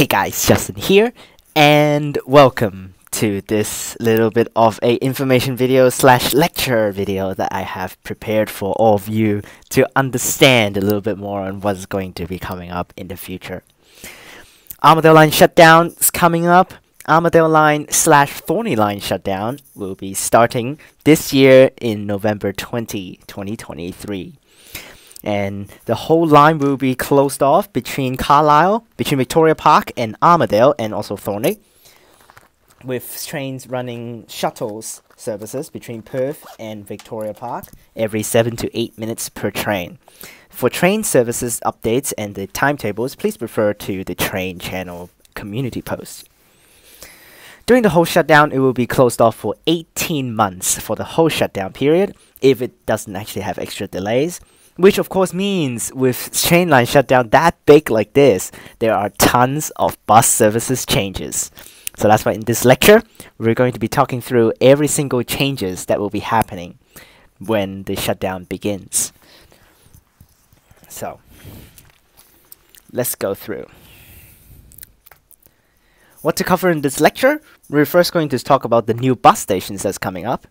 guys, Justin here, and welcome to this little bit of a information video slash lecture video that I have prepared for all of you to understand a little bit more on what's going to be coming up in the future. Armadale Line Shutdown is coming up. Armadale Line slash Thornlie Line Shutdown will be starting this year in November 2023. And the whole line will be closed off between Victoria Park and Armadale, and also Thornlie, with trains running shuttles services between Perth and Victoria Park every 7 to 8 minutes per train. For train services updates and the timetables, please refer to the train channel community post. During the whole shutdown, it will be closed off for 18 months for the whole shutdown period if it doesn't actually have extra delays. Which of course means with train line shutdown that big like this, there are tons of bus services changes. So that's why in this lecture, we're going to be talking through every single changes that will be happening when the shutdown begins. So, let's go through. What to cover in this lecture? We're first going to talk about the new bus stations that's coming up.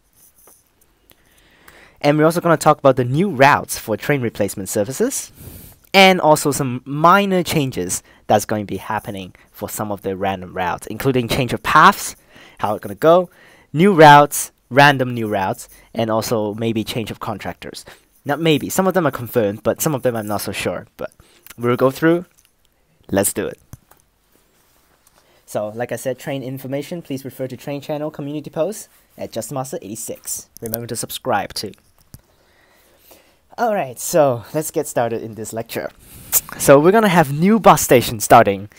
And we're also going to talk about the new routes for train replacement services, and also some minor changes that's going to be happening for some of the random routes, including change of paths, how it's going to go, new routes, random new routes, and also maybe change of contractors. Not maybe, some of them are confirmed, but some of them I'm not so sure. But we'll go through. Let's do it. So, like I said, train information, please refer to train channel community posts at JustMaster86. Remember to subscribe too. Alright, so let's get started in this lecture. So we're gonna have new bus station starting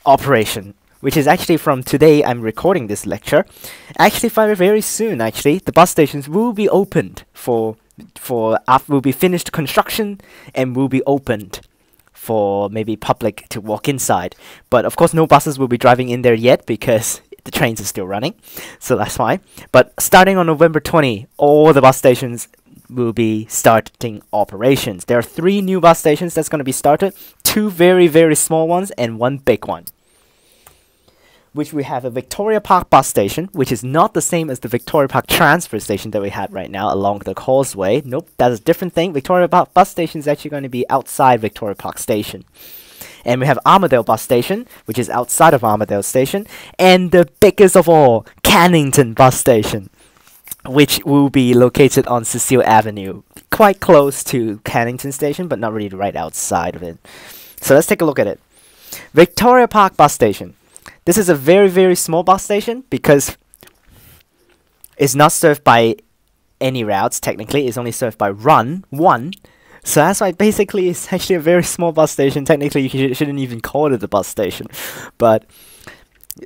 operation, which is actually from today I'm recording this lecture. Actually, very soon, actually, the bus stations will be opened will be finished construction and will be opened for maybe public to walk inside. But of course, no buses will be driving in there yet because the trains are still running, so that's why. But starting on November 20, all the bus stations will be starting operations. There are 3 new bus stations that's going to be started, 2 very small ones and 1 big one. Which we have a Victoria Park bus station, which is not the same as the Victoria Park Transperth station that we have right now along the causeway. Nope, that's a different thing. Victoria Park bus station is actually going to be outside Victoria Park station. And we have Armadale bus station, which is outside of Armadale station, and the biggest of all, Cannington bus station, which will be located on Cecile Avenue, quite close to Cannington station, but not really right outside of it. So let's take a look at it. Victoria Park bus station. This is a very small bus station because it's not served by any routes, technically. It's only served by Run 1. So that's why basically it's actually a very small bus station. Technically, you shouldn't even call it a bus station. But,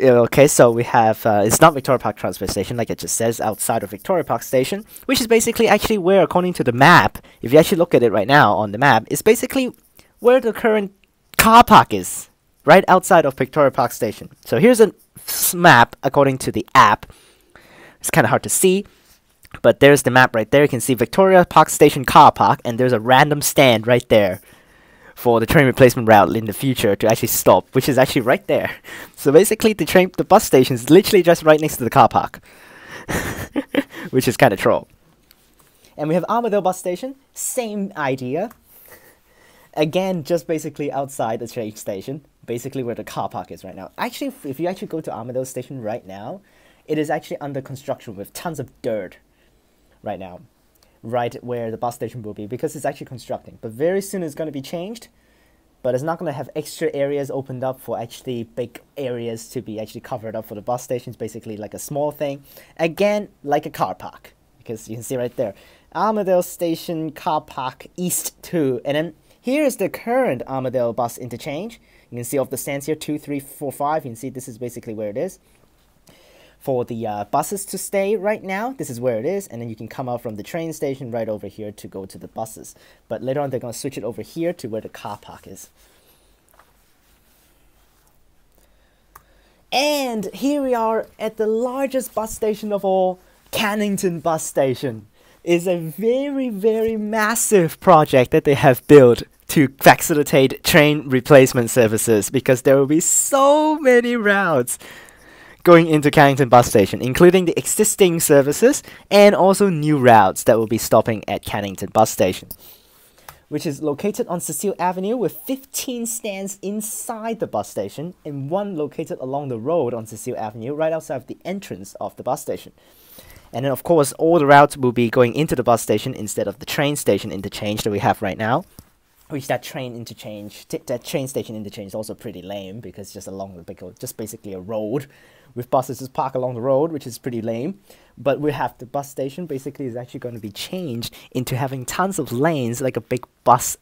okay, so we have, it's not Victoria Park Transperth station, like it just says, outside of Victoria Park station, which is basically actually where, according to the map, if you actually look at it right now on the map, it's basically where the current car park is, right outside of Victoria Park station. So here's a map according to the app. It's kind of hard to see, but there's the map right there. You can see Victoria Park Station car park, and there's a random stand right there for the train replacement route in the future to actually stop, which is actually right there. So basically, the bus station is literally just right next to the car park, which is kind of troll. And we have Armadale bus station, same idea. Again, just basically outside the train station, basically where the car park is right now. Actually, if you actually go to Armadale station right now, it is actually under construction with tons of dirt right now, right where the bus station will be, because it's actually constructing. But very soon it's going to be changed, but it's not going to have extra areas opened up for actually big areas to be actually covered up for the bus stations, basically like a small thing. Again, like a car park, because you can see right there, Armadale Station car park East 2, and then here's the current Armadale bus interchange. You can see off the stands here, 2, 3, 4, 5. You can see this is basically where it is. For the buses to stay right now, this is where it is, and then you can come out from the train station right over here to go to the buses. But later on, they're going to switch it over here to where the car park is. And here we are at the largest bus station of all, Cannington bus station. It's a very massive project that they have built to facilitate train replacement services, because there will be so many routes going into Cannington bus station, including the existing services and also new routes that will be stopping at Cannington bus station, which is located on Cecile Avenue with 15 stands inside the bus station and one located along the road on Cecile Avenue right outside of the entrance of the bus station. And then of course all the routes will be going into the bus station instead of the train station interchange that we have right now. Which that train station interchange is also pretty lame, because just along the just basically a road with buses just park along the road, which is pretty lame. But we have the bus station basically is actually going to be changed into having tons of lanes, like a big bus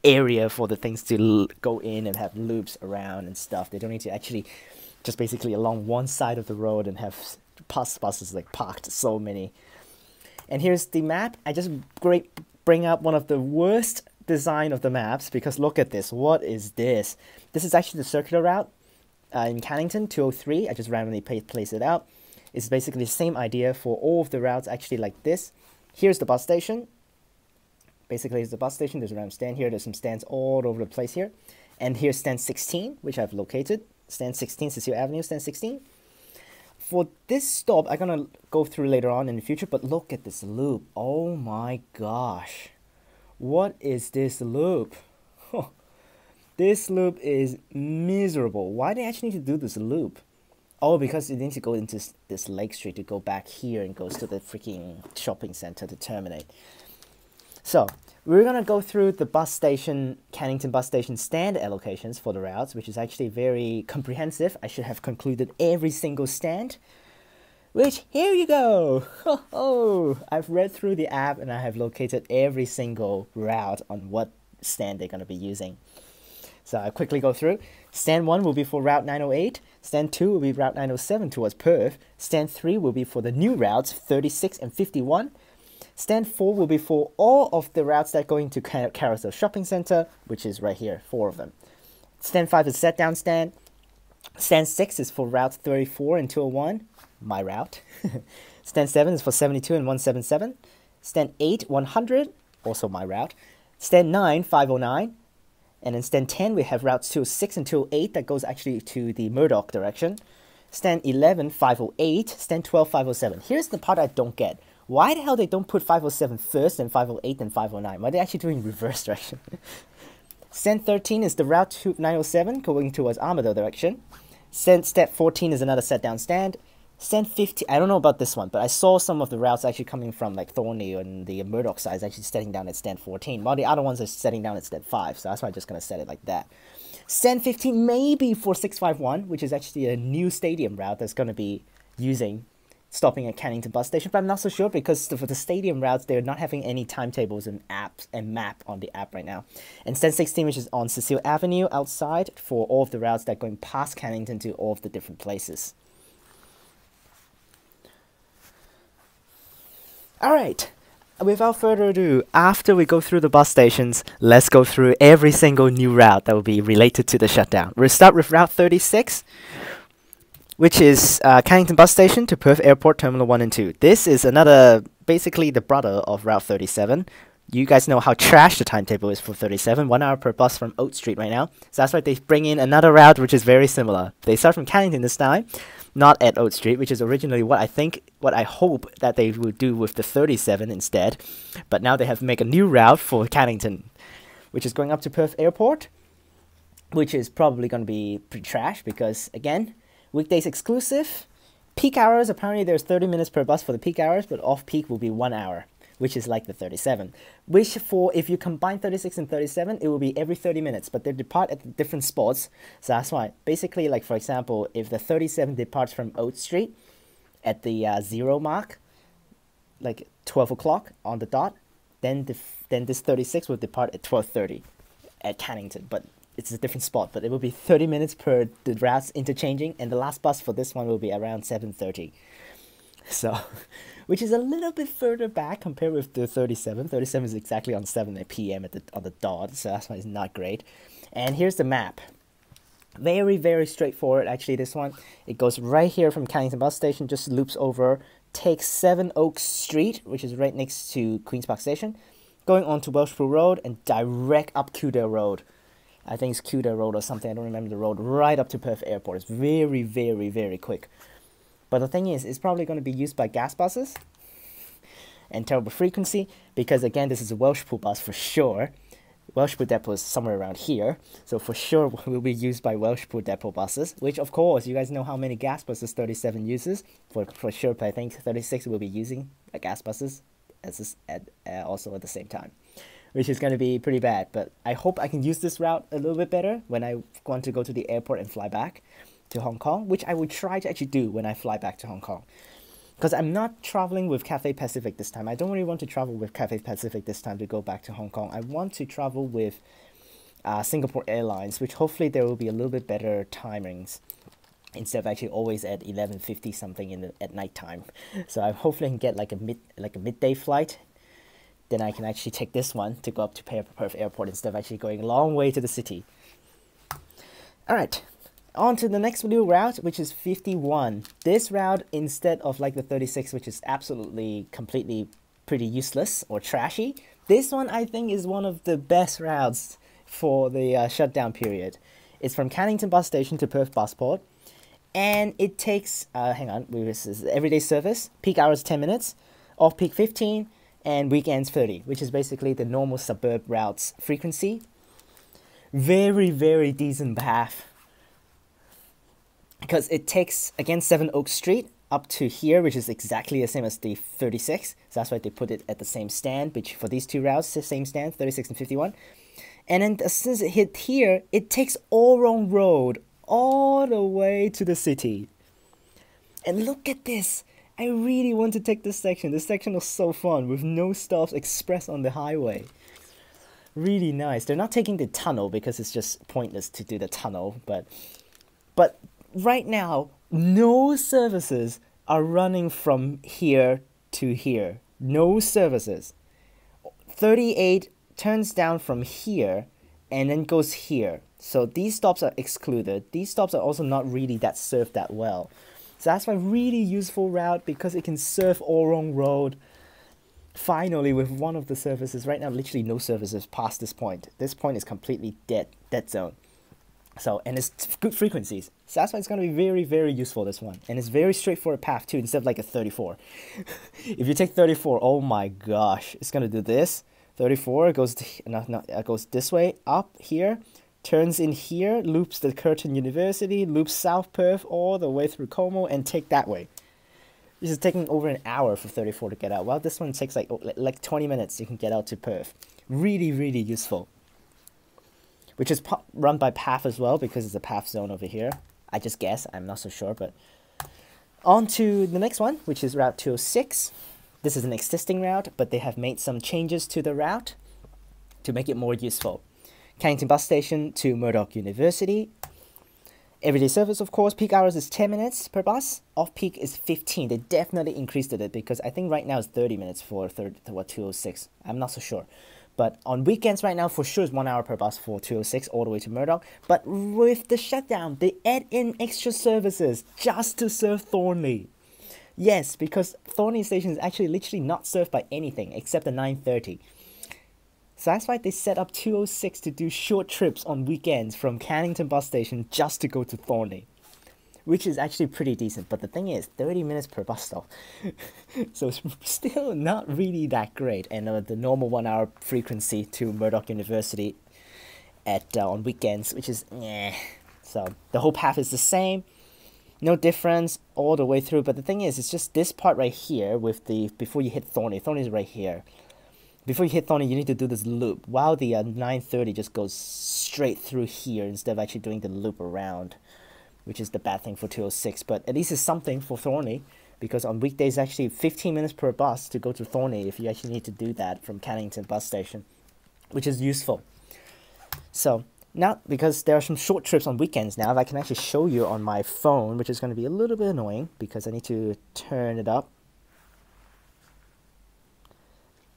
area for the things to go in and have loops around and stuff. They don't need to actually just basically along one side of the road and have buses like parked so many. And here's the map. I just bring up one of the worst design of the maps, because look at this. What is this? This is actually the circular route in Cannington 203. I just randomly placed it out. It's basically the same idea for all of the routes, actually like this. Here's the bus station. Basically it's the bus station. There's a random stand here. There's some stands all over the place here. And here's stand 16, which I've located. Stand 16, Cecile Avenue, stand 16. For this stop, I'm gonna go through later on in the future, but look at this loop. Oh my gosh. What is this loop? This loop is miserable. Why do they actually need to do this loop? Oh, because you need to go into this Lake Street to go back here and goes to the freaking shopping center to terminate. So, we're going to go through the bus station, Cannington bus station stand allocations for the routes, which is actually very comprehensive. I should have concluded every single stand. Which, here you go! I've read through the app and I have located every single route on what stand they're going to be using. So I'll quickly go through. Stand 1 will be for Route 908. Stand 2 will be Route 907 towards Perth. Stand 3 will be for the new routes, 36 and 51. Stand 4 will be for all of the routes that go into Carousel Shopping Centre, which is right here, 4 of them. Stand 5 is Shutdown stand. Stand 6 is for Route 34 and 201. My route. Stand 7 is for 72 and 177. Stand 8, 100, also my route. Stand 9, 509. And then stand 10, we have routes 206 and 208 that goes actually to the Murdoch direction. Stand 11, 508. Stand 12, 507. Here's the part I don't get. Why the hell they don't put 507 first and 508 and 509? Why are they actually doing reverse direction? Stand 13 is the route 907 going towards Armadale direction. Stand 14 is another set down stand. Stand 50, I don't know about this one, but I saw some of the routes actually coming from like Thornlie and the Murdoch side is actually setting down at stand 14, while the other ones are setting down at stand 5, so that's why I'm just going to set it like that. Stand 15 maybe for 651, which is actually a new stadium route that's going to be stopping at Cannington bus station, but I'm not so sure because for the stadium routes, they're not having any timetables and apps and map on the app right now. And stand 16, which is on Cecile Avenue outside for all of the routes that are going past Cannington to all of the different places. Alright, without further ado, after we go through the bus stations, let's go through every single new route that will be related to the shutdown. We'll start with Route 36, which is Cannington bus station to Perth Airport Terminal 1 and 2. This is another, basically the brother of Route 37. You guys know how trash the timetable is for 37, 1 hour per bus from Oat Street right now. So that's why they bring in another route which is very similar. They start from Cannington this time, not at Oat Street, which is originally what I hope that they would do with the 37 instead. But now they have to make a new route for Cannington, which is going up to Perth Airport, which is probably going to be pretty trash because, again, weekdays exclusive. Peak hours, apparently there's 30 minutes per bus for the peak hours, but off-peak will be 1 hour, which is like the 37. Which if you combine 36 and 37, it will be every 30 minutes, but they depart at different spots. So that's why, basically, like for example, if the 37 departs from Oat Street at the 0 mark, like 12 o'clock on the dot, then this 36 will depart at 12:30 at Cannington, but it's a different spot, but it will be 30 minutes per the routes interchanging, and the last bus for this one will be around 7:30. So, which is a little bit further back compared with the 37. 37 is exactly on 7 p.m. on the dot, so that's why it's not great. And here's the map. Very, very straightforward, actually, this one. It goes right here from Cannington bus station, just loops over, takes 7 Oak Street, which is right next to Queen's Park Station, going on to Welshpool Road and direct up Kildare Road. I think it's Kildare Road or something, I don't remember the road, right up to Perth Airport. It's very, very, very quick. But the thing is, it's probably going to be used by gas buses and terrible frequency, because again, this is a Welshpool bus for sure. Welshpool depot is somewhere around here, so for sure will be used by Welshpool depot buses, which of course, you guys know how many gas buses 37 uses, for sure, but I think 36 will be using gas buses also at the same time, which is going to be pretty bad, but I hope I can use this route a little bit better when I want to go to the airport and fly back to Hong Kong, which I will try to actually do when I fly back to Hong Kong. Because I'm not traveling with Cathay Pacific this time. I don't really want to travel with Cathay Pacific this time to go back to Hong Kong. I want to travel with Singapore Airlines, which hopefully there will be a little bit better timings instead of actually always at 11:50 something at night time. So I hopefully can get like a midday flight. Then I can actually take this one to go up to Perth Airport instead of actually going a long way to the city. Alright. On to the next new route, which is 51. This route, instead of like the 36, which is absolutely, completely pretty useless or trashy, this one I think is one of the best routes for the shutdown period. It's from Cannington bus station to Perth Busport, and it takes, this is everyday service, peak hours 10 minutes, off-peak 15, and weekends 30, which is basically the normal suburb routes frequency. Very, very decent path. Because it takes, again, 7 Oak Street up to here, which is exactly the same as the 36. So that's why they put it at the same stand, which for these two routes, the same stand, 36 and 51. And then as soon as it hit here, it takes Orong Road all the way to the city. And look at this. I really want to take this section. This section was so fun with no stops express on the highway. Really nice. They're not taking the tunnel because it's just pointless to do the tunnel, but right now, no services are running from here to here. No services. 38 turns down from here and then goes here. So these stops are excluded. These stops are also not really that served that well. So that's why really useful route, because it can serve Orong Road. Finally, with one of the services. Right now, literally no services past this point. This point is completely dead zone. So, and it's good frequencies. So that's why it's going to be very, very useful, this one. And it's very straightforward path too, instead of like a 34. If you take 34, oh my gosh, it's going to do this. 34 goes goes this way, up here, turns in here, loops the Curtin University, loops South Perth all the way through Como, and take that way. This is taking over an hour for 34 to get out. Well, this one takes like 20 minutes. You can get out to Perth. Really, really useful. Which is run by PATH as well, because it's a PATH zone over here. I just guess, I'm not so sure, but... On to the next one, which is Route 206. This is an existing route, but they have made some changes to the route to make it more useful. Cannington bus station to Murdoch University. Everyday service, of course, peak hours is 10 minutes per bus. Off-peak is 15. They definitely increased it, because I think right now it's 30 minutes for 206. I'm not so sure. But on weekends right now, for sure, it's 1 hour per bus for 206 all the way to Murdoch. But with the shutdown, they add in extra services just to serve Thornlie. Yes, because Thornlie Station is actually literally not served by anything except the 9:30. So that's why they set up 206 to do short trips on weekends from Cannington bus station just to go to Thornlie, which is actually pretty decent. But the thing is, 30 minutes per bus stop. So it's still not really that great. And the normal 1 hour frequency to Murdoch University on weekends, which is So the whole path is the same. No difference all the way through. But the thing is, it's just this part right here with the, before you hit Thornlie. Thornlie is right here. Before you hit Thornlie, you need to do this loop, while the 9:30 just goes straight through here instead of actually doing the loop around, which is the bad thing for 206. But at least it's something for Thornlie, because on weekdays, actually 15 minutes per bus to go to Thornlie if you actually need to do that from Cannington bus station, which is useful. So now, because there are some short trips on weekends now, I can actually show you on my phone, which is going to be a little bit annoying because I need to turn it up.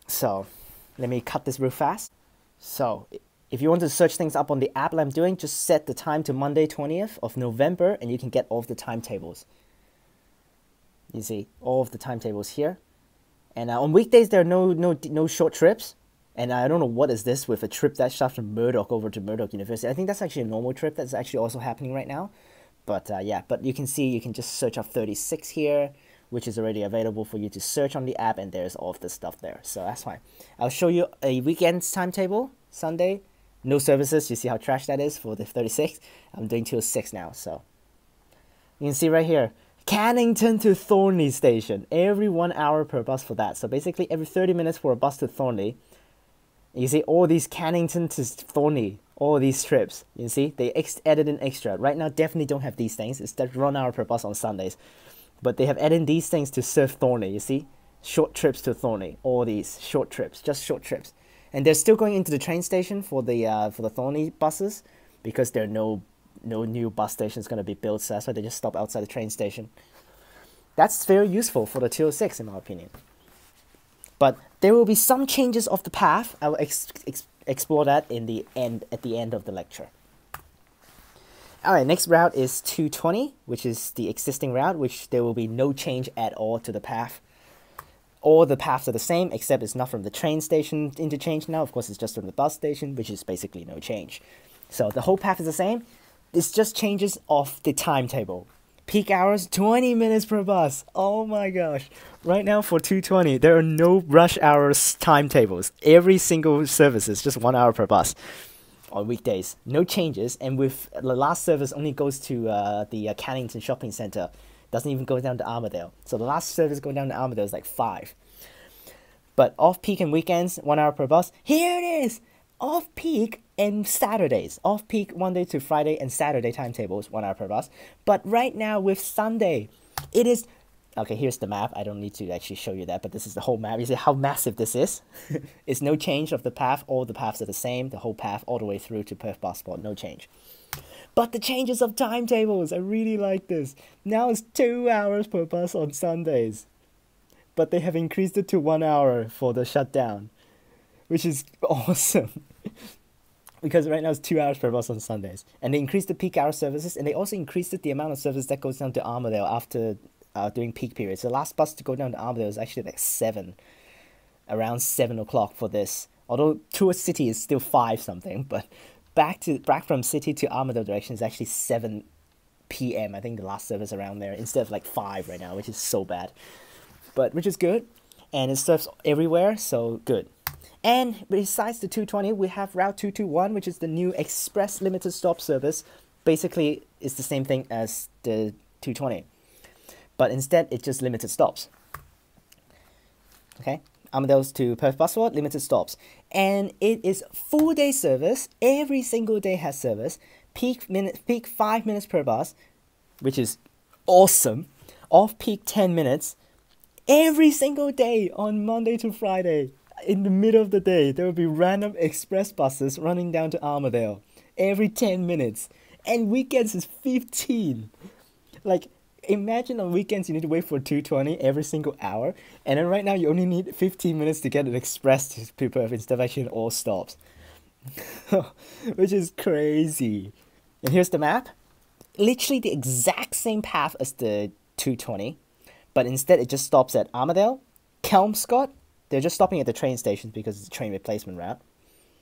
So let me cut this real fast. So if you want to search things up on the app like I'm doing, just set the time to Monday 20th of November and you can get all of the timetables. You see all of the timetables here. And on weekdays there are no short trips. And I don't know what is this with a trip that starts from Murdoch over to Murdoch University. I think that's actually a normal trip that's actually also happening right now. But yeah, but you can see, you can just search up 36 here, which is already available for you to search on the app, and there's all of the stuff there. So that's fine. I'll show you a weekend's timetable. Sunday, no services. You see how trash that is for the 36? I'm doing 206 now, so. You can see right here, Cannington to Thornlie Station. Every 1 hour per bus for that. So basically every 30 minutes for a bus to Thornlie. You see all these Cannington to Thornlie, all these trips. You see, they added in extra. Right now, definitely don't have these things. It's that 1 hour per bus on Sundays. But they have added in these things to serve Thornlie, you see? Short trips to Thornlie, all these short trips, just short trips. And they're still going into the train station for the Thornlie buses, because there are no new bus stations going to be built, so that's why they just stop outside the train station. That's very useful for the 206 in my opinion. But there will be some changes of the path. I will explore that at the end of the lecture. Alright, next route is 220, which is the existing route, which there will be no change at all to the path. All the paths are the same, except it's not from the train station interchange now. Of course, it's just from the bus station, which is basically no change. So the whole path is the same. It's just changes of the timetable. Peak hours, 20 minutes per bus. Oh my gosh. Right now for 220, there are no rush hours timetables. Every single service is just 1 hour per bus on weekdays. No changes. And with the last service only goes to the Cannington Shopping Centre. Doesn't even go down to Armadale. So the last service going down to Armadale is like 5. But off-peak and weekends, 1 hour per bus. Here it is! Off-peak and Saturdays. Off-peak Monday to Friday and Saturday timetables, 1 hour per bus. But right now with Sunday, it is... Okay, here's the map. I don't need to actually show you that, but this is the whole map. You see how massive this is? It's no change of the path. All the paths are the same. The whole path all the way through to Perth Bus Spot. No change. But the changes of timetables, I really like this. Now it's 2 hours per bus on Sundays. But they have increased it to 1 hour for the shutdown, which is awesome. Because right now it's 2 hours per bus on Sundays. And they increased the peak hour services, and they also increased the amount of service that goes down to Armadale after during peak periods. The last bus to go down to Armadale is actually like 7, around 7 o'clock for this. Although towards City is still 5 something, but back from City to Armadale direction is actually 7 p.m. I think the last service around there, instead of like 5 right now, which is so bad. But which is good, and it serves everywhere, so good. And besides the 220, we have Route 221, which is the new express limited stop service. Basically, it's the same thing as the 220, but instead it's just limited stops. Okay, Armadale's to Perth Bus Spot, limited stops, and it is full day service. Every single day has service. Peak 5 minutes per bus, which is awesome. Off peak 10 minutes. Every single day on Monday to Friday. In the middle of the day, there will be random express buses running down to Armadale every 10 minutes. And weekends is 15. Like, imagine on weekends you need to wait for 220 every single hour. And then right now you only need 15 minutes to get an express to Perth instead of actually in all stops. Which is crazy. And here's the map. Literally the exact same path as the 220. But instead it just stops at Armadale, Kelmscott. They're just stopping at the train stations because it's a train replacement route.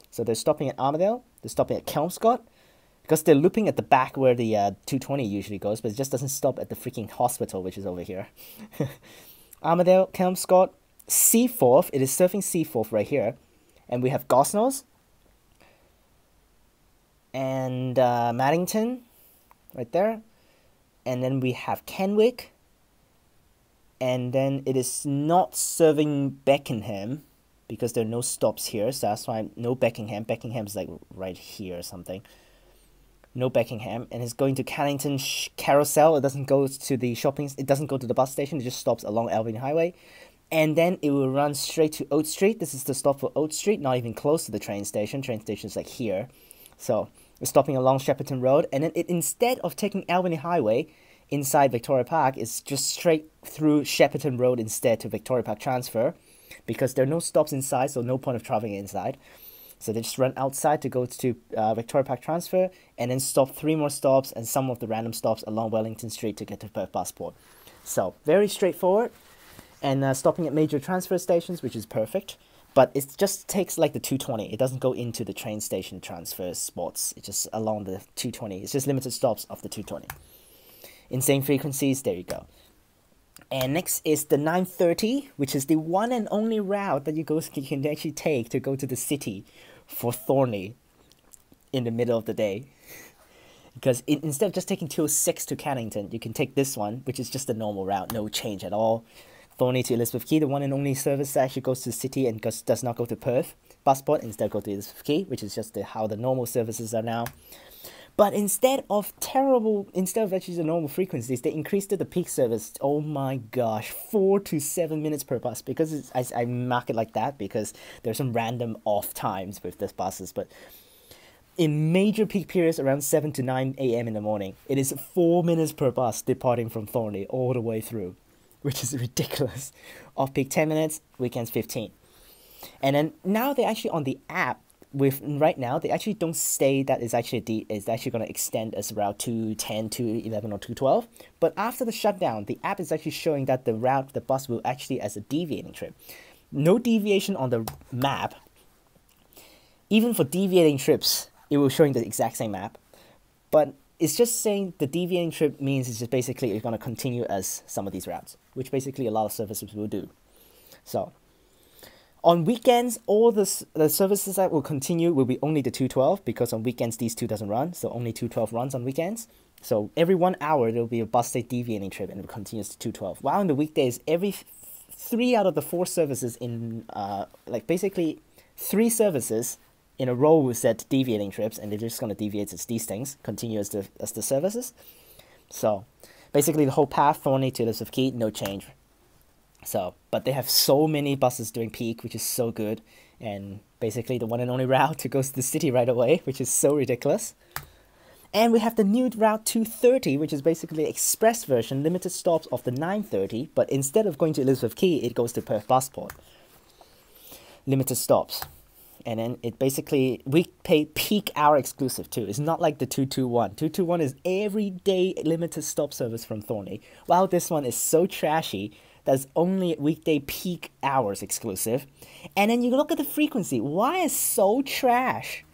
So they're stopping at Armadale, they're stopping at Kelmscott, because they're looping at the back where the 220 usually goes, but it just doesn't stop at the freaking hospital, which is over here. Armadale, Kelmscott, Seaforth, it is surfing Seaforth right here. And we have Gosnells, and Maddington, right there. And then we have Kenwick. And then it is not serving Beckenham because there are no stops here, so that's why no Beckenham. Beckingham's like right here or something. No Beckenham, and it's going to Cannington Carousel. It doesn't go to the shopping. It doesn't go to the bus station. It just stops along Albany Highway, and then it will run straight to Oat Street. This is the stop for Oat Street, not even close to the train station. Train station is like here, so it's stopping along Shepperton Road, and then it, instead of taking Albany Highway inside Victoria Park, is just straight through Shepperton Road instead to Victoria Park Transfer, because there are no stops inside, so no point of traveling inside. So they just run outside to go to Victoria Park Transfer, and then stop 3 more stops and some of the random stops along Wellington Street to get to Perth Passport. So very straightforward, and stopping at major transfer stations, which is perfect. but it just takes like the 220. It doesn't go into the train station transfer spots. It's just along the 220. It's just limited stops of the 220. Insane frequencies, there you go. And next is the 9:30, which is the one and only route that you can actually take to go to the city for Thornlie in the middle of the day. Because instead of just taking 206 to Cannington, you can take this one, which is just a normal route, no change at all. Thornlie to Elizabeth Quay, the one and only service that actually goes to the city and does not go to Perth Busport, instead go to Elizabeth Quay, which is just how the normal services are now. But instead of actually the normal frequencies, they increased the peak service. Oh my gosh, 4 to 7 minutes per bus. Because I mark it like that because there's some random off times with these buses. But in major peak periods around 7 to 9 a.m. in the morning, it is 4 minutes per bus departing from Thornlie all the way through, which is ridiculous. Off peak 10 minutes, weekends 15. And then now they're actually on the app. Right now, they actually don't say that it's actually going to extend as route 210, 211, or 212. But after the shutdown, the app is actually showing that the bus will actually as a deviating trip. No deviation on the map. Even for deviating trips, it will showing the exact same map. But it's just saying the deviating trip means it's just basically it's going to continue as some of these routes, which basically a lot of services will do. So on weekends, all the services that will continue will be only the 212 because on weekends these two doesn't run, so only 212 runs on weekends. So every 1 hour there will be a bus state deviating trip and it continues to 212. While in the weekdays, every 3 out of the 4 services in basically 3 services in a row will set deviating trips, and they're just going to deviate as these things continue as the services. So basically the whole path Thornlie to Elizabeth Quay, no change. So, but they have so many buses during peak, which is so good, and basically the one and only route to go to the city right away, which is so ridiculous. And we have the new route 230, which is basically the express version, limited stops of the 9:30, but instead of going to Elizabeth Quay, it goes to Perth Busport. Limited stops. And then it basically, we pay peak hour exclusive too. It's not like the 221. 221 is everyday limited stop service from Thornlie, while this one is so trashy that's only weekday peak hours exclusive. And then you look at the frequency. Why is so trash?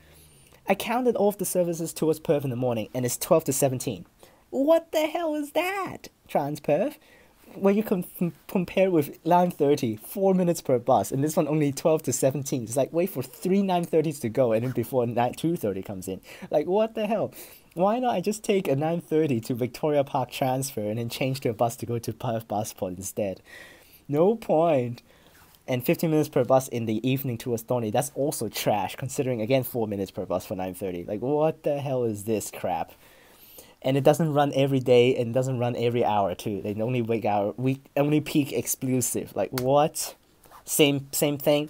I counted all of the services towards Perth in the morning, and it's 12 to 17. What the hell is that, Transperth? When you compare with 9:30, 4 minutes per bus, and this one only 12 to 17. It's like, wait for 3 9:30s to go, and then before 2:30 comes in. Like, what the hell? Why not I just take a 9:30 to Victoria Park transfer and then change to a bus to go to Perth Busport instead? No point. And 15 minutes per bus in the evening towards Thornlie, that's also trash, considering, again, 4 minutes per bus for 9:30. Like, what the hell is this crap? And it doesn't run every day, and it doesn't run every hour, too. They only only peak exclusive. Like, what? Same thing.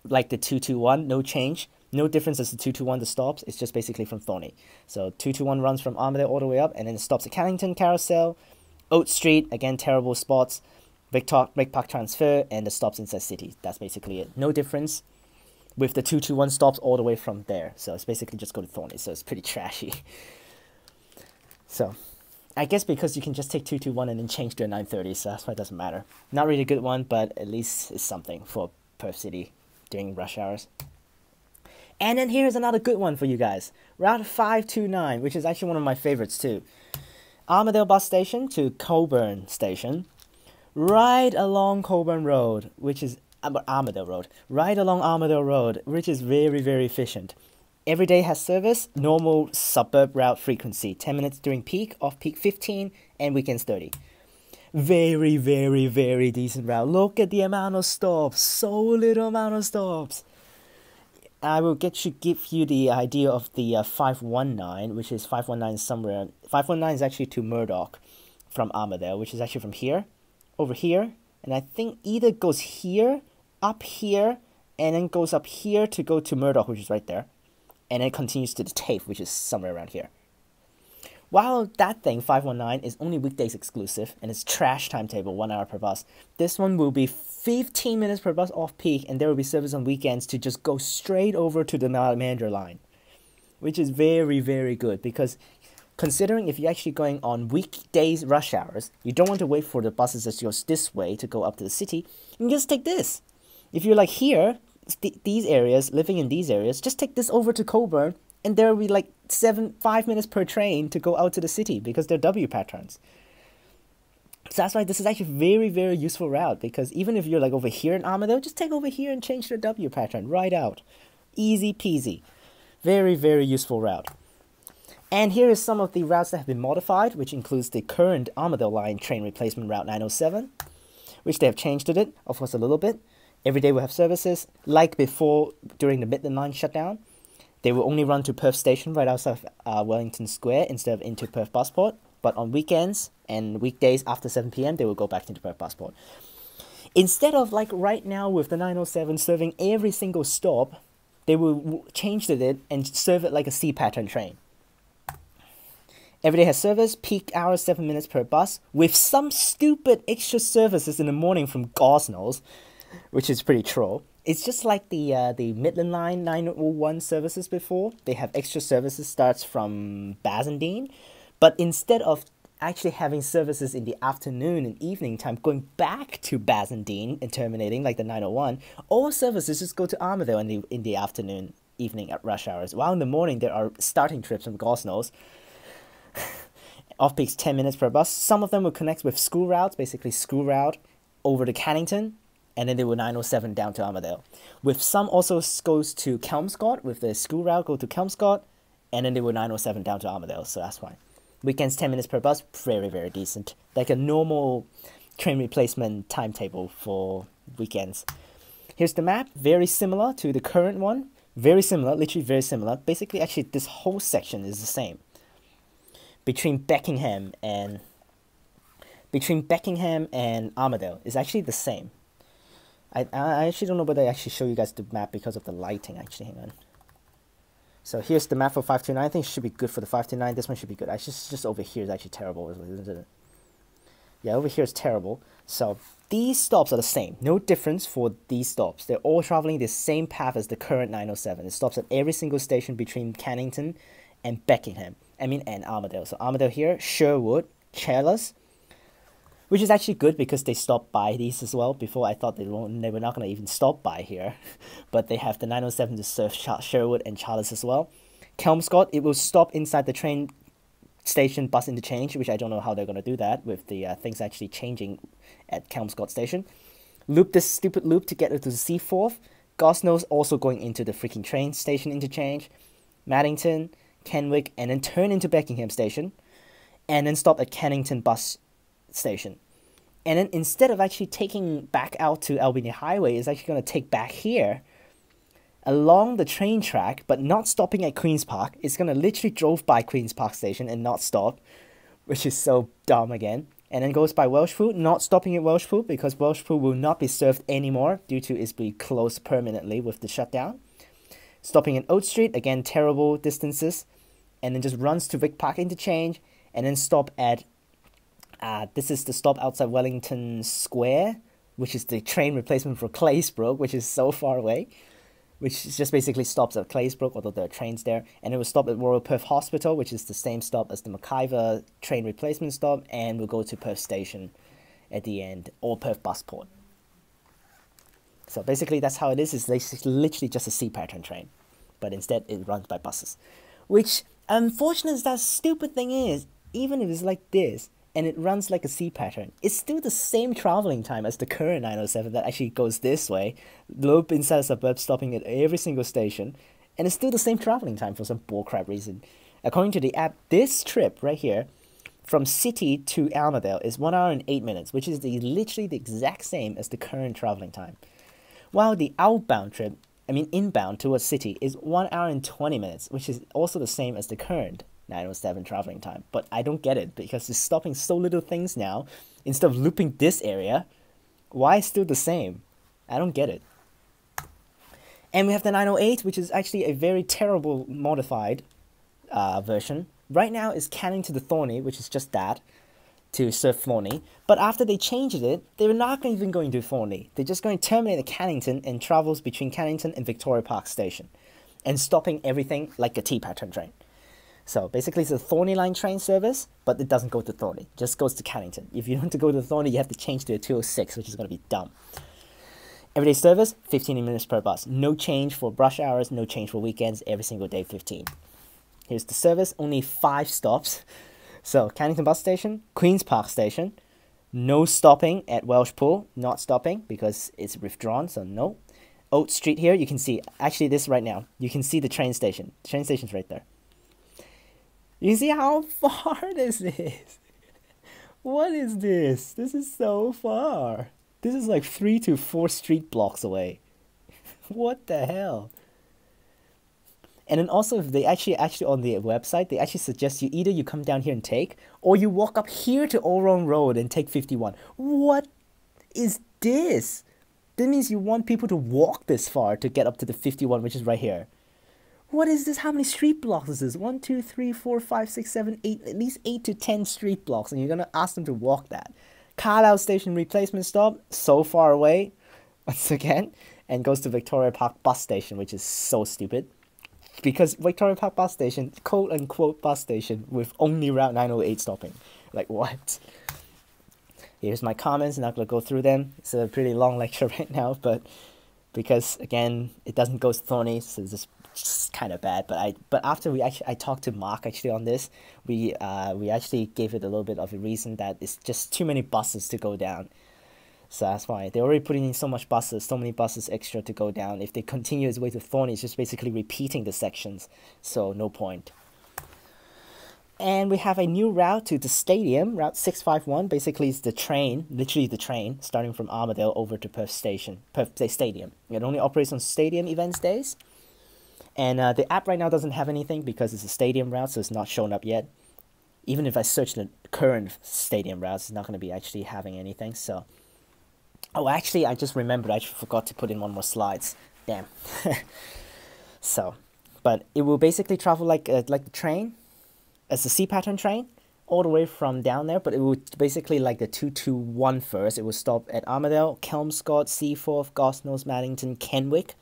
Like the 221, no change. No difference as the 221, the stops. It's just basically from Thornlie. So 221 runs from Armadale all the way up, and then it stops at Cannington, Carousel, Oat Street, again, terrible spots, Big Park Transfer, and the stops inside city. That's basically it. No difference with the 221 stops all the way from there. So it's basically just go to Thornlie, so it's pretty trashy. So I guess because you can just take 221 and then change to a 9:30, so that's why it doesn't matter. Not really a good one, but at least it's something for Perth City during rush hours. And then here's another good one for you guys. Route 529, which is actually one of my favorites too. Armadale bus station to Coburn station. Right along Coburn Road, which is Armadale Road. Right along Armadale Road, which is very, very efficient. Every day has service, normal suburb route frequency. 10 minutes during peak, off-peak 15, and weekends 30. Very, very, very decent route. Look at the amount of stops. So little amount of stops. I will give you the idea of the 519, which is 519 somewhere. 519 is actually to Murdoch from Armadale, which is actually from here, over here, and I think either goes here, up here, and then goes up here to go to Murdoch, which is right there, and then continues to the TAFE, which is somewhere around here. While that thing, 519, is only weekdays exclusive, and it's trash timetable, 1 hour per bus, this one will be 15 minutes per bus off-peak, and there will be service on weekends to just go straight over to the Armadale line, which is very, very good, because considering if you're actually going on weekdays rush hours, you don't want to wait for the buses that goes this way to go up to the city, you can just take this. If you're like here, these areas, living in these areas, just take this over to Coburn, and there will be like 5 minutes per train to go out to the city because they're W patterns. So that's why this is actually a very, very useful route, because even if you're like over here in Armadale, just take over here and change the W pattern right out. Easy peasy. Very, very useful route. And here is some of the routes that have been modified, which includes the current Armadale Line train replacement route 907, which they have changed it, of course, a little bit. Every day we'll have services. Like before, during the Midland Line shutdown, they will only run to Perth Station right outside of Wellington Square instead of into Perth Busport. But on weekends and weekdays after 7 p.m, they will go back into Perth Busport. Instead of like right now with the 907 serving every single stop, they will change it and serve it like a C pattern train. Every day has service, peak hours 7 minutes per bus, with some stupid extra services in the morning from Gosnells, which is pretty troll. It's just like the Midland Line 901 services before. They have extra services starts from Bassendean, but instead of actually having services in the afternoon and evening time, going back to Bassendean and terminating like the 901, all services just go to Armadale in the afternoon, evening at rush hours. While in the morning there are starting trips from Gosnells. Off-peaks 10 minutes per bus. Some of them will connect with school routes, basically school route over to Cannington, and then they will 907 down to Armadale. With some also goes to Kelmscott, with the school route go to Kelmscott, and then they will 907 down to Armadale, so that's fine. Weekends 10 minutes per bus, very, very decent. Like a normal train replacement timetable for weekends. Here's the map, very similar to the current one. Very similar, literally very similar. Basically, actually, this whole section is the same. Between Beckingham and Armadale is actually the same. I actually don't know whether I actually show you guys the map because of the lighting. Actually, hang on. So here's the map for 529. I think it should be good for the 529. This one should be good. Just over here is actually terrible, isn't it? Yeah, over here is terrible. So these stops are the same. No difference for these stops. They're all traveling the same path as the current 907. It stops at every single station between Cannington and Beckingham. And Armadale. So Armadale here, Sherwood, Chalice, which is actually good because they stopped by these as well. Before I thought they were not going to even stop by here. But they have the 907 to serve Sherwood and Chalice as well. Kelmscott, it will stop inside the train station bus interchange, which I don't know how they're going to do that with the things actually changing at Kelmscott station. Loop this stupid loop to get it to the Seaforth. Gosnells also going into the freaking train station interchange. Maddington, Kenwick, and then turn into Beckingham station, and then stop at Cannington bus station. And then instead of actually taking back out to Albany Highway, it's actually going to take back here along the train track, but not stopping at Queen's Park. It's going to literally drove by Queen's Park station and not stop, which is so dumb again. And then goes by Welshpool, not stopping at Welshpool because Welshpool will not be served anymore due to it being closed permanently with the shutdown. Stopping in Oat Street, again terrible distances, and then just runs to Vic Park interchange, and then stop at, this is the stop outside Wellington Square, which is the train replacement for Claysbrook, which is so far away, which just basically stops at Claysbrook, although there are trains there, and it will stop at Royal Perth Hospital, which is the same stop as the McIver train replacement stop, and will go to Perth Station at the end, or Perth Busport. So basically that's how it is. It's literally just a C pattern train, but instead it runs by buses, which unfortunate as that stupid thing is, even if it's like this and it runs like a C pattern, it's still the same traveling time as the current 907 that actually goes this way, loop inside a suburb, stopping at every single station, and it's still the same traveling time for some bullcrap reason. According to the app, this trip right here from City to Armadale is 1 hour and 8 minutes, which is literally the exact same as the current traveling time. While the outbound trip, inbound towards City, is 1 hour and 20 minutes, which is also the same as the current 907 traveling time. But I don't get it, because it's stopping so little things now. Instead of looping this area, why still the same? I don't get it. And we have the 908, which is actually a very terrible modified version. Right now it's Canning to the Thornlie, which is just that, to serve Thornlie. But after they changed it, they're not even going to Thornlie. They're just going to terminate at Cannington and travels between Cannington and Victoria Park Station, and stopping everything like a T-pattern train. So basically it's a Thornlie Line train service, but it doesn't go to Thornlie. It just goes to Cannington. If you want to go to Thornlie, you have to change to a 206, which is going to be dumb. Everyday service, 15 minutes per bus. No change for rush hours, no change for weekends, every single day 15. Here's the service, only 5 stops. So, Cannington Bus Station, Queen's Park Station, no stopping at Welsh Pool, not stopping because it's withdrawn, so no. Oat Street here, you can see, actually this right now, you can see the train station. The train station's right there. You see how far this is? What is this? This is so far. This is like 3 to 4 street blocks away. What the hell? And then also, if they actually on the website, they actually suggest you either you come down here and take, or you walk up here to Oron Road and take 51. What is this? That means you want people to walk this far to get up to the 51, which is right here. What is this? How many street blocks is this? 1, 2, 3, 4, 5, 6, 7, 8, at least 8 to 10 street blocks, and you're gonna ask them to walk that. Carlisle Station replacement stop, so far away, once again, and goes to Victoria Park Bus Station, which is so stupid. Because Victoria Park Bus Station, quote-unquote bus station, with only Route 908 stopping. Like, what? Here's my comments, I'm not going to go through them. It's a pretty long lecture right now, but because, again, it doesn't go to Thornlie, so it's just kind of bad. But after I talked to Mark, actually, on this, we actually gave it a little bit of a reason that it's just too many buses to go down. So that's why they're already putting in so many buses extra to go down. If they continue its way to Thornlie, it's just basically repeating the sections. So no point. And we have a new route to the stadium, Route 651. Basically, it's the train, literally the train, starting from Armadale over to Perth Stadium. It only operates on stadium events days. And the app right now doesn't have anything because it's a stadium route, so it's not shown up yet. Even if I search the current stadium routes, it's not going to be actually having anything. So. Oh, actually, I just remembered. I forgot to put in one more slides. Damn. So, but it will basically travel like the train, as a C-pattern train, all the way from down there. But it will basically like the 221 first. It will stop at Armadale, Kelmscott, Seaforth, Gosnells, Maddington, Kenwick.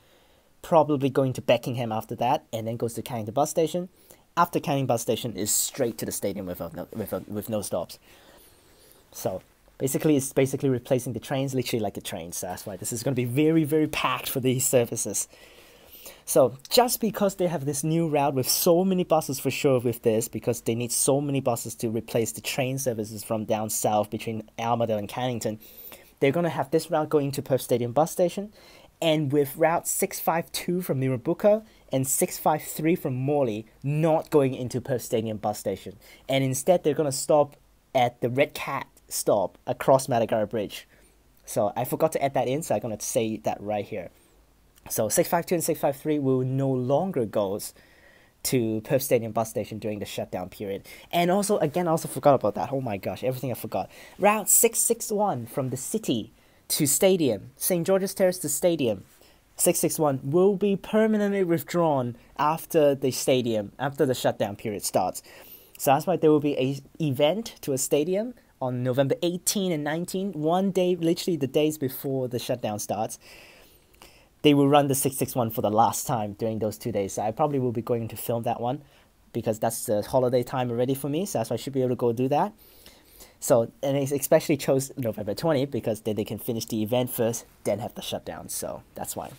Probably going to Beckingham after that, and then goes to Cannington Bus Station. After Cannington Bus Station is straight to the stadium with no stops. So. Basically, it's basically replacing the trains, literally like a train. So that's why this is going to be very, very packed for these services. So just because they have this new route with so many buses for sure with this, because they need so many buses to replace the train services from down south between Armadale and Cannington, they're going to have this route going to Perth Stadium Bus Station, and with Route 652 from Mirrabooka and 653 from Morley not going into Perth Stadium Bus Station. And instead, they're going to stop at the Red Cat stop across Matagara Bridge. So I forgot to add that in, so I'm going to say that right here. So 652 and 653 will no longer go to Perth Stadium Bus Station during the shutdown period. And also, again, I also forgot about that. Oh my gosh, everything I forgot. Route 661 from the city to Stadium, St. George's Terrace to Stadium, 661 will be permanently withdrawn after the shutdown period starts. So that's why there will be an event to a stadium on November 18 and 19, one day, literally the days before the shutdown starts. They will run the 661 for the last time during those 2 days. So I probably will be going to film that one because that's the holiday time already for me. So that's why I should be able to go do that. So, and I especially chose November 20 because then they can finish the event first, then have the shutdown. So that's why.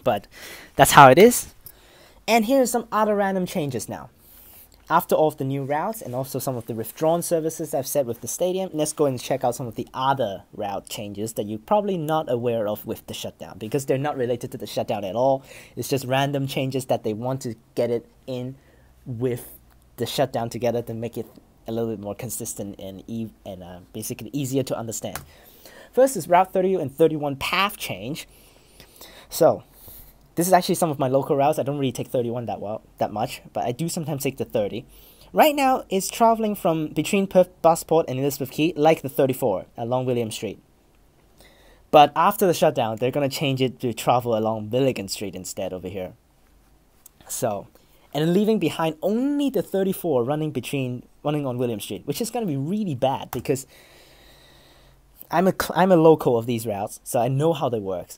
But that's how it is. And here's some other random changes now. After all of the new routes and also some of the withdrawn services I've said with the stadium, let's go and check out some of the other route changes that you're probably not aware of with the shutdown because they're not related to the shutdown at all. It's just random changes that they want to get it in with the shutdown together to make it a little bit more consistent and basically easier to understand. First is Route 30 and 31 path change. So this is actually some of my local routes. I don't really take 31 that much, but I do sometimes take the 30. Right now, it's traveling from between Perth Busport and Elizabeth Quay like the 34 along William Street. But after the shutdown, they're going to change it to travel along Milligan Street instead over here. So, and leaving behind only the 34 running on William Street, which is going to be really bad because I'm a local of these routes, so I know how they work.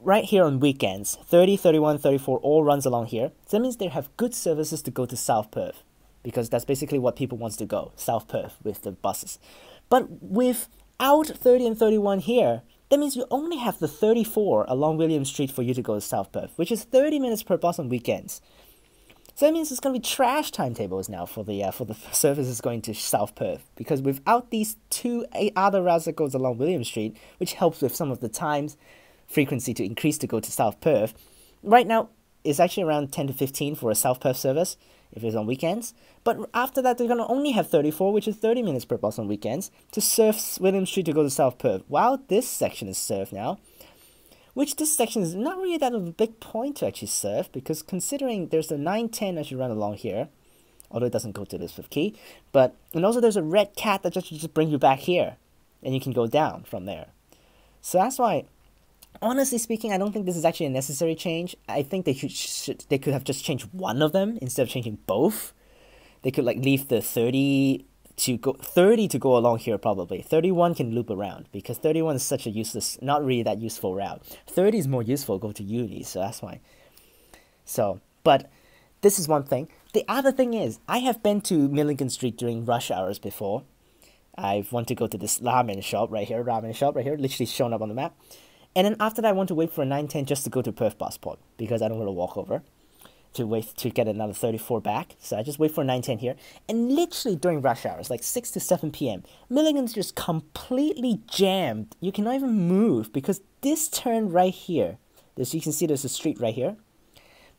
Right here on weekends, 30, 31, 34 all runs along here. So that means they have good services to go to South Perth because that's basically what people wants to go, South Perth with the buses. But without 30 and 31 here, That means you only have the 34 along William Street for you to go to South Perth, which is 30 minutes per bus on weekends. So that means it's going to be trash timetables now for the services going to South Perth, because without these two other routes that goes along William Street, which helps with some of the times frequency to increase to go to South Perth, right now it's actually around 10 to 15 for a South Perth service if it's on weekends. But after that, they're going to only have 34, which is 30 minutes per bus on weekends, to serve William Street to go to South Perth. While this section is served now, which this section is not really that of a big point to actually serve, because considering there's a 910 that should run along here, although it doesn't go to Elizabeth Quay, and also there's a red cat that just bring you back here, and you can go down from there. So that's why, honestly speaking, I don't think this is actually a necessary change. I think they could have just changed one of them instead of changing both. They could like leave the 30 to go along here probably. 31 can loop around, because 31 is such a useless, not really that useful route. 30 is more useful, go to uni, so that's why. So, but this is one thing. The other thing is, I have been to Milligan Street during rush hours before. I want to go to this ramen shop right here, literally shown up on the map. And then after that, I want to wait for a 910 just to go to Perth Busport, because I don't want to walk over to wait to get another 34 back. So I just wait for a 910 here. And literally during rush hours, like 6 to 7 p.m., Milligan's just completely jammed. You cannot even move, because this turn right here, as you can see, there's a street right here.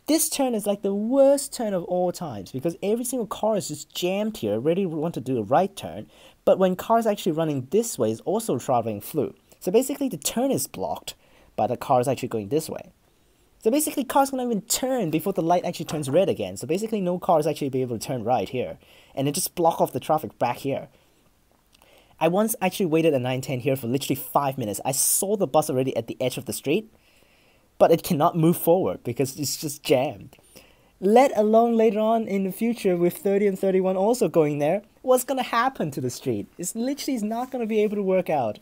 This turn is like the worst turn of all times, because every single car is just jammed here, ready to want to do a right turn. But when cars actually running this way, is also traveling through. So basically the turn is blocked by the cars actually going this way. So basically cars cannot even turn before the light actually turns red again. So basically no cars actually be able to turn right here. And it just block off the traffic back here. I once actually waited a 910 here for literally 5 minutes. I saw the bus already at the edge of the street, but it cannot move forward because it's just jammed. Let alone later on in the future with 30 and 31 also going there, what's going to happen to the street? It's literally not going to be able to work out.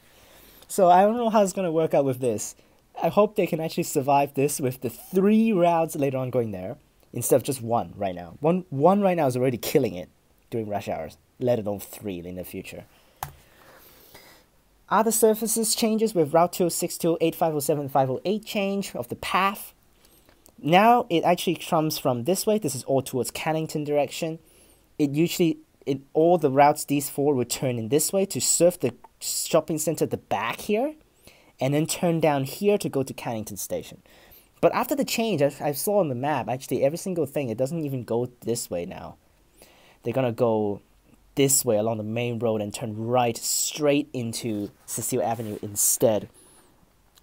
So I don't know how it's going to work out with this. I hope they can actually survive this with the 3 routes later on going there, instead of just 1 right now. One right now is already killing it during rush hours, let alone 3 in the future. Other surfaces changes with Route 206, 208, 507, 508 change of the path. Now it actually comes from this way. This is all towards Cannington direction. All the routes, these 4 would turn in this way to serve the shopping center at the back here, and then turn down here to go to Cannington Station. But after the change, I saw on the map, actually every single thing, it doesn't even go this way now. They're gonna go this way along the main road and turn right straight into Cecile Avenue instead.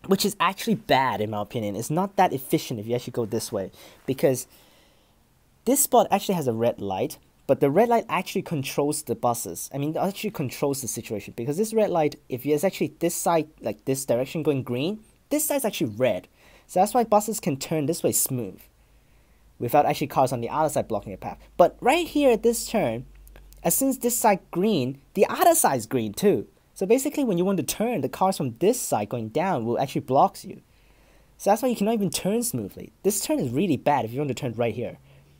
Which is actually bad in my opinion. It's not that efficient if you actually go this way, because this spot actually has a red light, but the red light actually controls the buses. I mean, it actually controls the situation, because this red light, if it's actually this side, like this direction going green, this side's actually red. So that's why buses can turn this way smooth, without actually cars on the other side blocking the path. But right here at this turn, as soon as this side green, the other side's green too. So basically when you want to turn, the cars from this side going down will actually block you. So that's why you cannot even turn smoothly. This turn is really bad if you want to turn right here.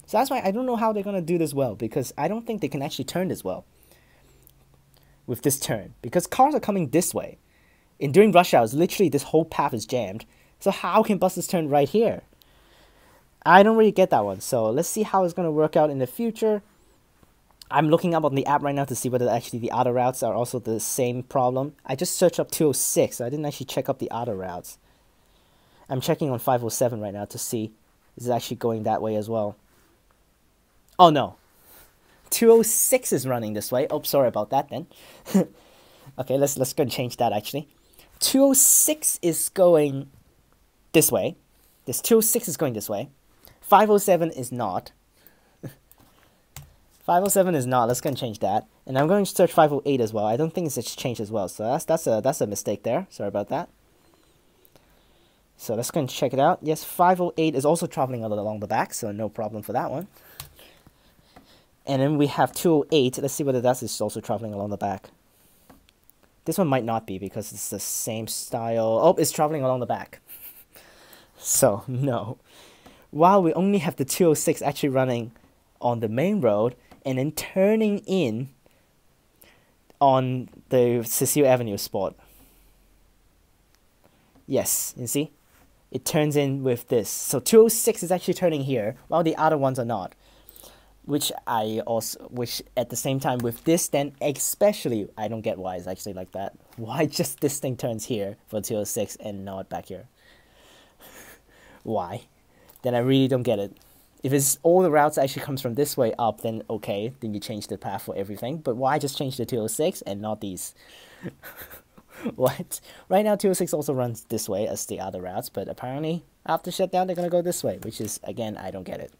So that's why I don't know how they're going to do this well, because I don't think they can actually turn this well with this turn, because cars are coming this way. And during rush hours, literally this whole path is jammed. So how can buses turn right here? I don't really get that one. So let's see how it's going to work out in the future. I'm looking up on the app right now to see whether actually the other routes are also the same problem. I just searched up 206. I didn't actually check up the other routes. I'm checking on 507 right now to see is it actually going that way as well. Oh no, 206 is running this way. Oh, sorry about that then. Okay, let's go and change that actually. 206 is going this way. This 206 is going this way. 507 is not. 507 is not. Let's go and change that. And I'm going to search 508 as well. I don't think it's changed as well. So that's a mistake there. Sorry about that. So let's go and check it out. Yes, 508 is also traveling along the back, so no problem for that one. And then we have 208. Let's see whether that is also traveling along the back. This one might not be because it's the same style. Oh, it's traveling along the back. So, no. While we only have the 206 actually running on the main road and then turning in on the Cecile Avenue spot. Yes, you see? It turns in with this. So 206 is actually turning here, while the other ones are not. Which at the same time with this, then especially, I don't get why it's actually like that. Why just this thing turns here for 206 and not back here? Why? Then I really don't get it. If it's all the routes actually comes from this way up, then okay, then you change the path for everything. But why just change the 206 and not these? What? Right now 206 also runs this way as the other routes, but apparently after shutdown they're gonna go this way, which is, again, I don't get it.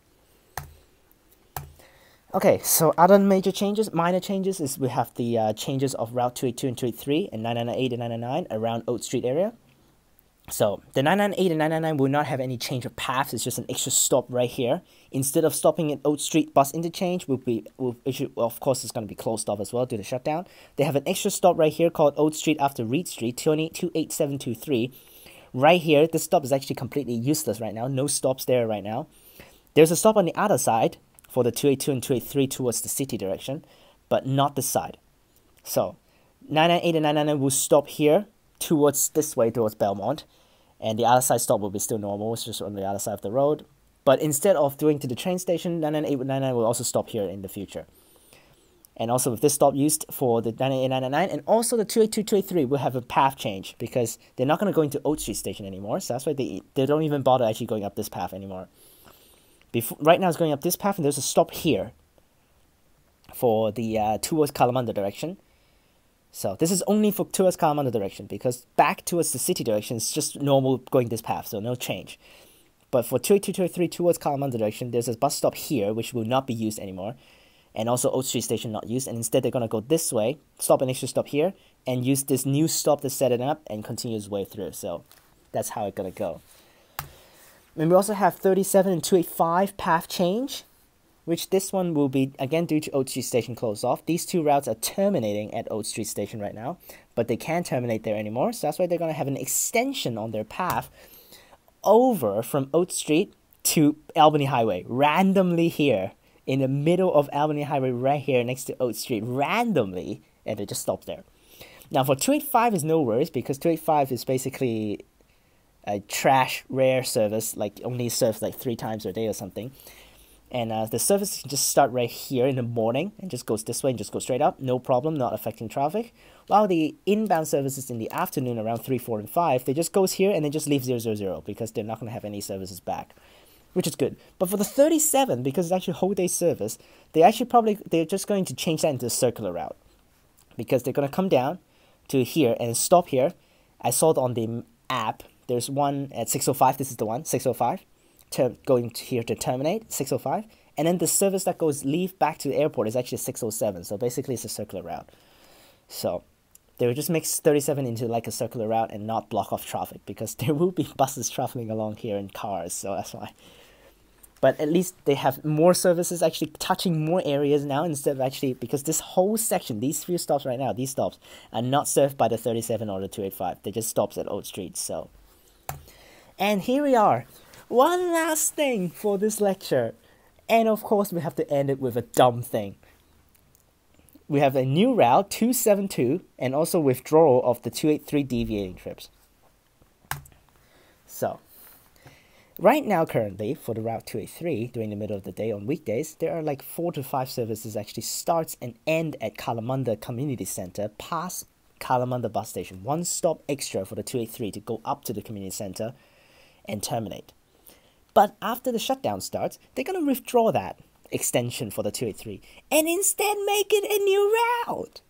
Okay, so other major changes, minor changes, is we have the changes of Route 282 and 283 and 998 and 999 around Oat Street area. So the 998 and 999 will not have any change of paths. It's just an extra stop right here. Instead of stopping at Oat Street bus interchange, of course it's going to be closed off as well due to shutdown. They have an extra stop right here called Oat Street after Reed Street, 28723. Right here, this stop is actually completely useless right now. No stops there right now. There's a stop on the other side for the 282 and 283 towards the city direction, but not this side. So 998 and 999 will stop here towards this way, towards Belmont, and the other side stop will be still normal. It's just on the other side of the road. But instead of doing to the train station, 998 and 999 will also stop here in the future. And also with this stop used for the 998 and 999, and also the 282, 283 will have a path change because they're not going to go into Oat Street station anymore. So that's why they don't even bother actually going up this path anymore. Right now it's going up this path, and there's a stop here for the towards Kalamunda direction. So this is only for towards Kalamunda direction, because back towards the city direction is just normal going this path, so no change. But for 282, 283 towards Kalamunda direction, there's a bus stop here which will not be used anymore, and also Oat Street station not used, and instead they're going to go this way, stop an extra stop here, and use this new stop to set it up and continue its way through. So that's how it's going to go. And we also have 37 and 285 path change, which this one will be, again, due to Oat Street Station closed off. These two routes are terminating at Oat Street Station right now, but they can't terminate there anymore, so that's why they're going to have an extension on their path over from Oat Street to Albany Highway, randomly here, in the middle of Albany Highway, right here next to Oat Street, randomly, and they just stop there. Now for 285 is no worries, because 285 is basically a trash rare service, like only serves like 3 times a day or something. And the service can just start right here in the morning and just goes this way and just goes straight up, no problem, not affecting traffic. While the inbound services in the afternoon around 3, 4, and 5, they just goes here and they just leave 000 because they're not going to have any services back, which is good. But for the 37, because it's actually a whole day service, they're just going to change that into a circular route, because they're going to come down to here and stop here. I saw it on the app. There's one at 605. This is the one, 605. Going here to terminate, 605. And then the service that leave back to the airport is actually 607. So basically it's a circular route. So they will just make 37 into like a circular route and not block off traffic, because there will be buses traveling along here and cars. So that's why. But at least they have more services actually touching more areas now, instead of actually, because this whole section, these few stops right now, these stops are not served by the 37 or the 285. They just stops at Oat Street. So, and here we are. One last thing for this lecture, and of course we have to end it with a dumb thing. We have a new route, 272, and also withdrawal of the 283 deviating trips. So, right now currently, for the route 283, during the middle of the day on weekdays, there are like 4 to 5 services actually starts and end at Kalamunda Community Center, past Kalamunda bus station. 1 stop extra for the 283 to go up to the community center and terminate. But after the shutdown starts, they're going to withdraw that extension for the 283 and instead make it a new route.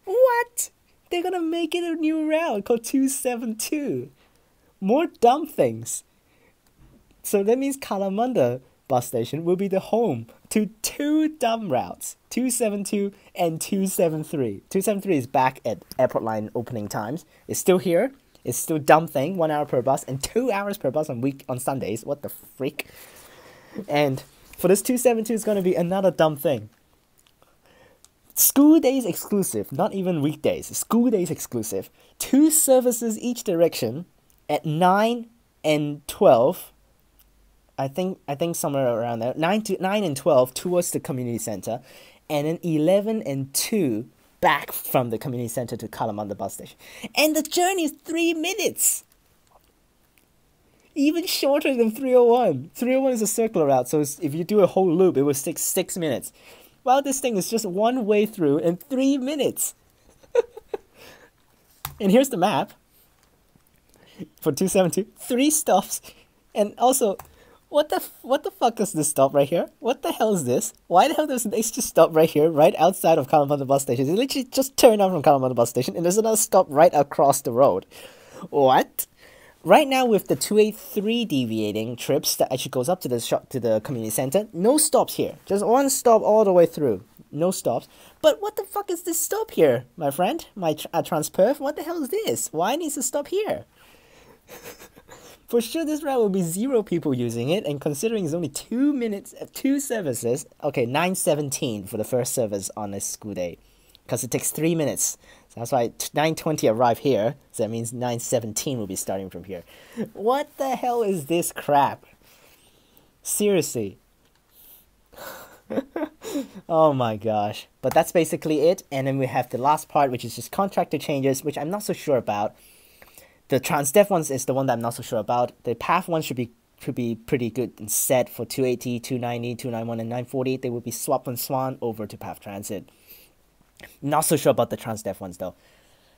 What? They're going to make it a new route called 272. More dumb things. So that means Kalamunda bus station will be the home to 2 dumb routes, 272 and 273. 273 is back at Airport Line opening times. It's still here. It's still dumb thing, 1 hour per bus and 2 hours per bus on Sundays. What the freak? And for this 272 is going to be another dumb thing. School days exclusive, not even weekdays. School days exclusive. 2 services each direction at 9 and 12. I think somewhere around there. 9 and 12 towards the community center, and then 11 and 2 back from the community center to Kalamunda bus station. And the journey is 3 minutes. Even shorter than 301. 301 is a circular route, so if you do a whole loop, it will take 6 minutes. Well, this thing is just one way through in 3 minutes. And here's the map for 272. 3 stops. And also, what the fuck is this stop right here? What the hell is this? Why the hell there's an extra stop right here, right outside of Kalamata bus station? You literally just turn out from Kalamata bus station, and there's another stop right across the road. What? Right now, with the 283 deviating trips that actually goes up to the community center, no stops here. Just one stop all the way through. No stops. But what the fuck is this stop here, my friend? My Transperth? What the hell is this? Why needs to stop here? For sure, this route will be 0 people using it, and considering it's only 2 minutes, 2 services, okay, 9:17 for the first service on a school day, because it takes 3 minutes. So that's why 9:20 arrive here, so that means 9:17 will be starting from here. What the hell is this crap? Seriously. Oh my gosh. But that's basically it, and then we have the last part, which is just contractor changes, which I'm not so sure about. The Transdev ones is the one that I'm not so sure about. The path one should be pretty good and set for 280, 290, 291, and 940. They will be swapped from Swan over to Path Transit. Not so sure about the Transdev ones though.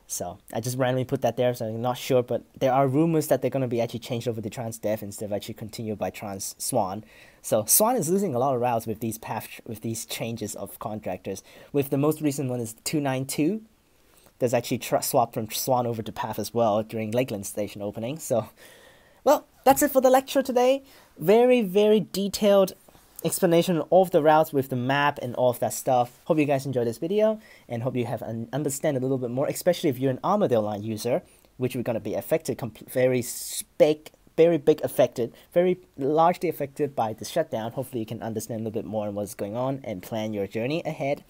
So I just randomly put that there, so I'm not sure, but there are rumors that they're going to be actually changed over to Transdev instead of actually continued by Trans Swan. So Swan is losing a lot of routes with these changes of contractors. With the most recent one is 292. There's actually swap from Swan over to Path as well during Lakeland Station opening. So, well, that's it for the lecture today. Very, very detailed explanation of the routes with the map and all of that stuff. Hope you guys enjoyed this video, and hope you have understand a little bit more, especially if you're an Armadale line user, which we're going to be affected, very largely affected by the shutdown. Hopefully you can understand a little bit more on what's going on and plan your journey ahead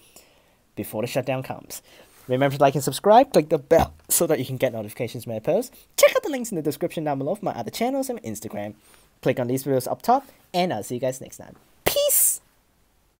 before the shutdown comes. Remember to like and subscribe, click the bell so that you can get notifications when I post. Check out the links in the description down below for my other channels and Instagram. Click on these videos up top, and I'll see you guys next time.